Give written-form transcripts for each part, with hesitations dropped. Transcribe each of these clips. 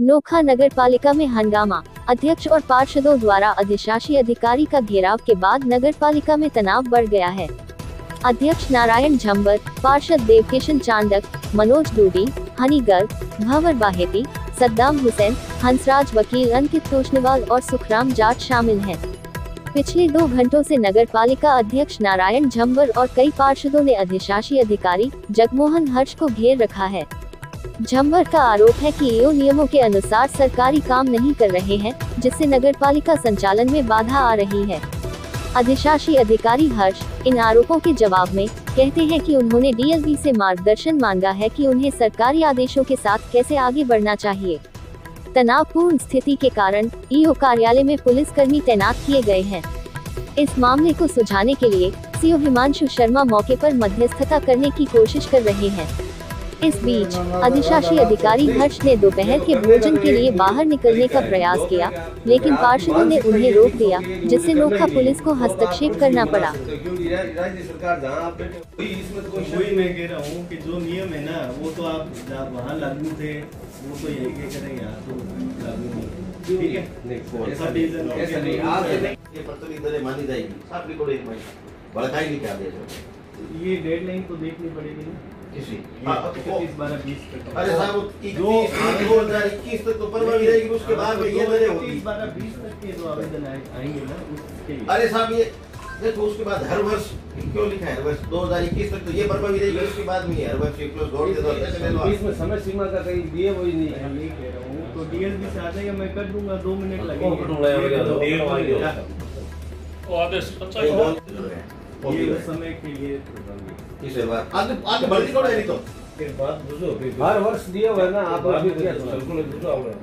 नोखा नगर पालिका में हंगामा, अध्यक्ष और पार्षदों द्वारा अधिशासी अधिकारी का घेराव के बाद नगर पालिका में तनाव बढ़ गया है। अध्यक्ष नारायण झंबर, पार्षद देवकिशन चांडक, मनोज डूडी, हनी गर्ग, भंवर बाहेती, सद्दाम हुसैन, हंसराज वकील, अंकित तोशनीवाल और सुखराम जाट शामिल हैं। पिछले 2 घंटों से नगर पालिका अध्यक्ष नारायण झंबर और कई पार्षदों ने अधिशासी अधिकारी जगमोहन हर्ष को घेर रखा है। झंबर का आरोप है कि ईओ नियमों के अनुसार सरकारी काम नहीं कर रहे हैं, जिससे नगर पालिका संचालन में बाधा आ रही है। अधिशासी अधिकारी हर्ष इन आरोपों के जवाब में कहते हैं कि उन्होंने डीएलपी से मार्गदर्शन मांगा है कि उन्हें सरकारी आदेशों के साथ कैसे आगे बढ़ना चाहिए। तनावपूर्ण स्थिति के कारण ईओ कार्यालय में पुलिसकर्मी तैनात किए गए हैं। इस मामले को सुलझाने के लिए सीओ हिमांशु शर्मा मौके पर मध्यस्थता करने की कोशिश कर रहे हैं। इस बीच अधिशासी अधिकारी हर्ष ने दोपहर के भोजन के लिए बाहर निकलने का प्रयास किया, लेकिन पार्षदों ने उन्हें रोक दिया, जिससे नोखा पुलिस को हस्तक्षेप करना पड़ा। राज्य सरकार जहाँ पे कोई मैं कह रहा हूँ कि जो नियम है ना, वो तो आप वहाँ लागू थे, वो तो यही कह रहे हैं, यहाँ तो लागू नहीं। ठीक है, ऐसा नहीं आज ये प्रतिनिधि मानी जाएगी, साफ लिखो एक महीना बढ़ाएंगे क्या दे। ये डेडलाइन तो देखनी पड़ेगी ना किसी 31/12/20 तक। अरे साहब 2021 तक तो परवानगी रहेगी, उसके बाद में ये मेरे 31/12/20 तक के जो आवेदन आएंगे ना उसके। अरे साहब ये देखो उसके बाद हर वर्ष क्यों लिखा है, हर वर्ष 2021 तक तो ये परवानगी रहेगी, उसके बाद में हर वर्ष एक प्लस जोड़ के दो। इसमें समय सीमा का कहीं दिए वही नहीं है। मैं कह रहा हूं तो डीएलपी से आ जाएगा, मैं कर दूंगा, 2 मिनट लगेंगे। वो आदेश ये समय के लिए इसे बात आगे बढ़ती कौन है, नहीं तो फिर बात बुझो। हर वर्ष दिया हुआ है ना, आप अभी क्या बिल्कुल बुझो हुआ है,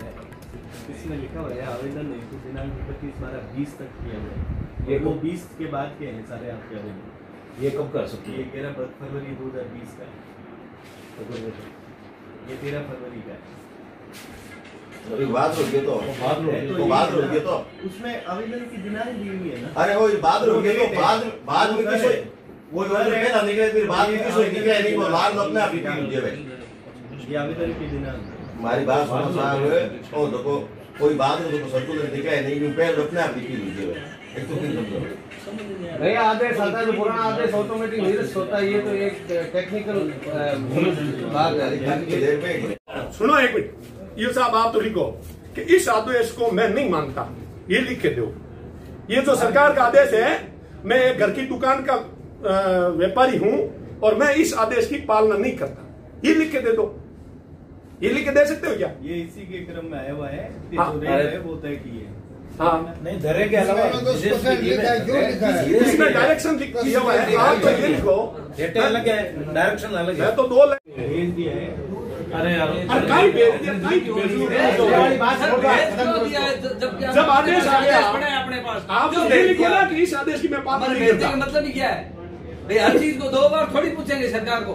इसमें लिखा हुआ है आवेदन नहीं तो दिनांक 31/12/20 तक किया हुआ है। ये वो 20 के बाद के हैं सारे आपके आवेदन। ये कब कर सकते हैं? ये 11 फरवरी 2020 का है, ये 13 फरवरी का है। अभी बात रुक गई तो बात रुक गई तो उसमें आवेदन की दिनांक दी हुई है ना। अरे वो बात रुक गई तो बाद में किसे वो पहला निकले, फिर बाद में किसे निकले नहीं, वो बाद में अपने आप ही हो जाए। ये आवेदन की दिनांक हमारी बात सुनो साहब, ओ देखो कोई बात नहीं तो सर्कुलर दिखा है नहीं, पहले अपने आप ही हो जाए। एक तो नहीं समझो नहीं, आदेश आता है तो पुराना आदेश ऑटोमेटिक निरस्त होता है, ये तो एक टेक्निकल बात है। सुनो एक मिनट, ये साहब आप तो लिखो कि इस आदेश को मैं नहीं मानता, ये लिख के दो। ये जो सरकार का आदेश है, मैं एक घर की दुकान का व्यापारी हूं और मैं इस आदेश की पालना नहीं करता, ये लिख के दे दो। ये लिख के दे सकते हो क्या? ये इसी के क्रम में आया हुआ है, वो तय की है। हाँ नहीं, धरे के अलावा इसमें डायरेक्शन दिया हुआ है, आप तो ये लिखो अलग है, डायरेक्शन अलग है। तो 2 भेज दिया है। अरे यार जब आदेश आ गया अपने पास, आप तो नहीं लिखो ना कि इस आदेश की मैं पालना नहीं करता। मतलब ही क्या है भाई, हर चीज को 2 बार थोड़ी पूछेंगे सरकार को।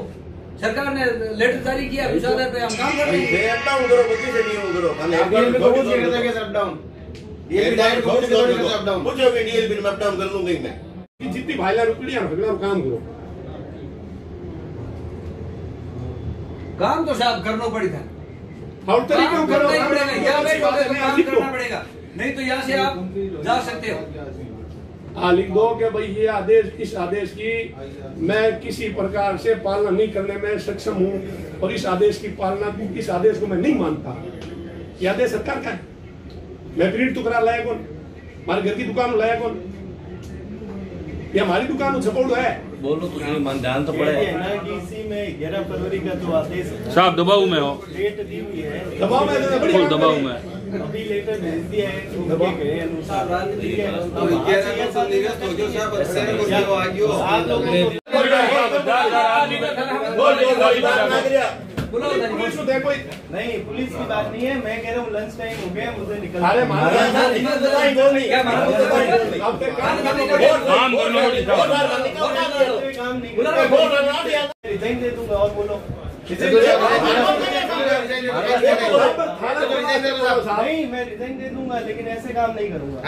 सरकार ने लेटर जारी किया, पे हम काम कर रहे हैं। जितनी भाईला रुपया काम करो, काम तो साहब करना पड़ी था, और तरीकों करो, काम करना पड़ेगा, नहीं तो यहाँ से आप जा सकते हो। लिख दो कि भाई ये आदेश, इस आदेश की मैं किसी प्रकार से पालना नहीं करने में सक्षम हूँ और इस आदेश की पालना, इस आदेश को मैं नहीं मानता। ये आदेश सरकार का है, मैं प्रिंट तो करा लाया कौन, हमारे घर की दुकान लाया कौन, ये हमारी दुकान छपोड़ है। बोलो तो नहीं ध्यान तो पड़े ना कि इसी में 11 फरवरी का जो आदेश है साहब दबाव में हो, डेट दी हुई है, दबाव में फुल दबाव में अभी लेटर भेज दिया है, उनके गए अनुसार नहीं, पुलिस की बात नहीं है, मैं कह रहा हूँ लंच टाइम हो गया, मुझे निकलना रिजाइन दे दूंगा। और बोलो नहीं, मैं रिजाइन दे दूंगा, लेकिन ऐसे काम नहीं करूंगा।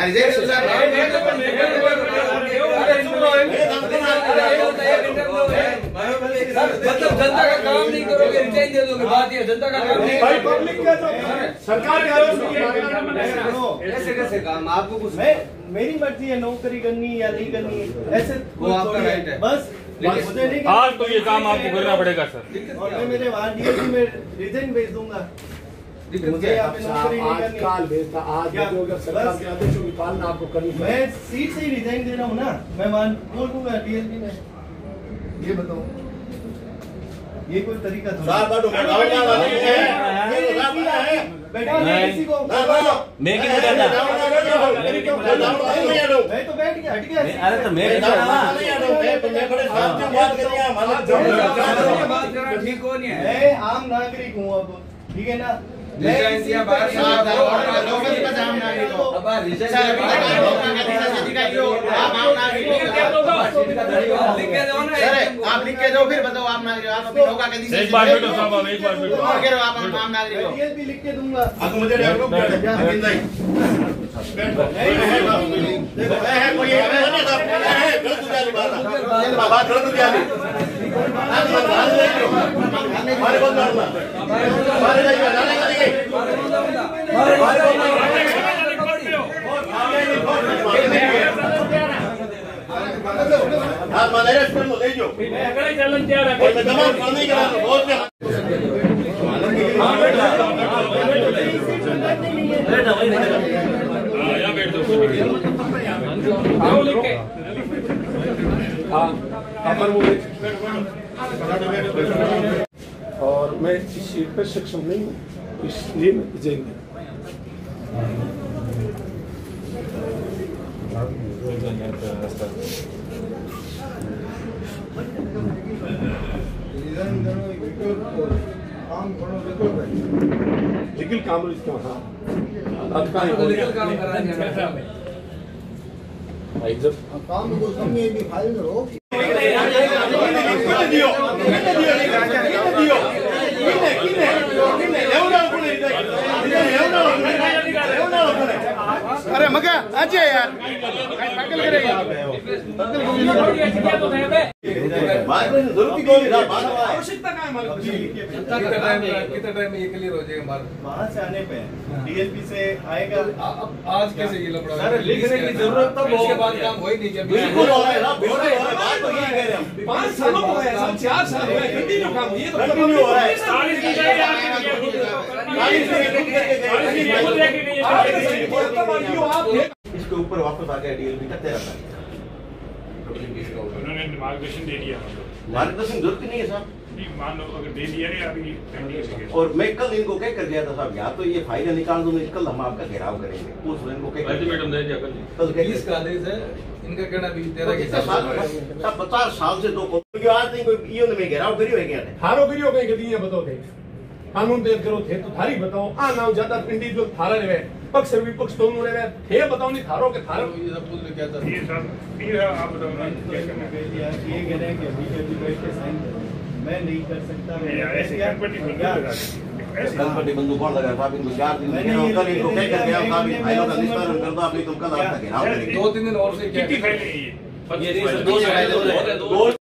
मतलब जनता का काम नहीं करोगे, रिजाइन दे दोगे, बात ये जनता का काम नहीं। भाई पब्लिक का जो सरकार के ऐसे कैसे काम आपको कुछ मेरी मर्जी है नौकरी करनी या नहीं करनी, ऐसे वो आपका राइट है। बस मुझे नहीं आज तो ये काम आपको करना पड़ेगा सर। और मैं मेरे वहाँ डीएलपी में रिजाइन भेज दूंगा। मुझे यहाँ पे नौकरी नहीं करनी। काल भेजता आज अगर सरकार के आदेशों की पालना आपको करनी है। मैं सीट से ही रिजाइन दे रहा हूँ ना, मैं वहाँ बोल दूंगा डीएलपी में। ये बताओ, ये कोई तरीका थोड़ा मैं क्यों करना? मैं तो बैठ गया, हट गया। अरे तो मैं ठीक हो नहीं है। मैं आम नागरिक हूँ अब, ठीक है ना। रिजाइन दिया बाहर लिख के दो ना, आप लिख के दो, फिर बताओ आप नागरिक, आप अपनी नौका के एक बार बैठो साहब, आप एक बार बैठो। और कह रहे हो आप आम नागरिक हो। भी लिख के दूंगा। आपको मुझे देखो कोई बात गलत और मैं इस सीट पर सक्षम नहीं हूँ, इसलिए मैं रिजाइन दे लीगल काम लीगल काम करा दिया। जब अरे मगा अजय यार पागल करेगा आवश्यकता क्या है हमारे कितना टाइम में ये क्लियर हो जाएगा हमारा? वहाँ से आने पे डीएलपी से आएगा। आज कैसे ये लफड़ा? सर, लिखने की जरूरत तब हो। इसके बाद काम हो ही नहीं जब बिल्कुल हो रहा है ना, बिल्कुल हो रहा है, बात तो यही कह रहे हैं हम। 5 सालों हो गए, 4 साल हो गए, कंटिन्यू काम, ये तो कंटिन्यू हो रहा है। इसके ऊपर वापस आ गया डीएलपी का 13 साल। उन्होंने मार्गदर्शन दे दिया। मार्गदर्शन जरूरत ही नहीं है साहब। मान लो अगर दे दिया है अभी पेंडिंग है। और मैं कल इनको कह कर गया था साहब, या तो ये फाइलें निकाल दो, कल हम आपका घेराव करेंगे। उस इनको कह अल्टीमेटम दे दिया कल। कल पुलिस का आदेश है, इनका कहना भी 13 के साथ 50 साल से दो आज नहीं कोई इयो में घेराव करी हो गया। थारो करियो कहीं गदी है बताओ थे कानून तैयार करो थे तो थारी बताओ आ नाम ज्यादा इंडिविजुअल थारा रहे पक्ष विपक्ष दोनों रहे थे बताओ नहीं थारो के थारो ये सब पूछ क्या था? ये सब ये आप बताओ ना क्या करना है? ये कह रहे हैं कि अभी बैठ के साइन मैं नहीं कर सकता। ऐसे गणपति गणपति बंधु कौन लगा साहब? इनको 4 दिन कल इनको कह कर गया साहब, इन फाइलों का निस्तारण कर दो, अपनी तुम कल आपका घेराव करेंगे। 2-3 दिन और से क्या कितनी फाइलें हैं ये? 2 फाइलें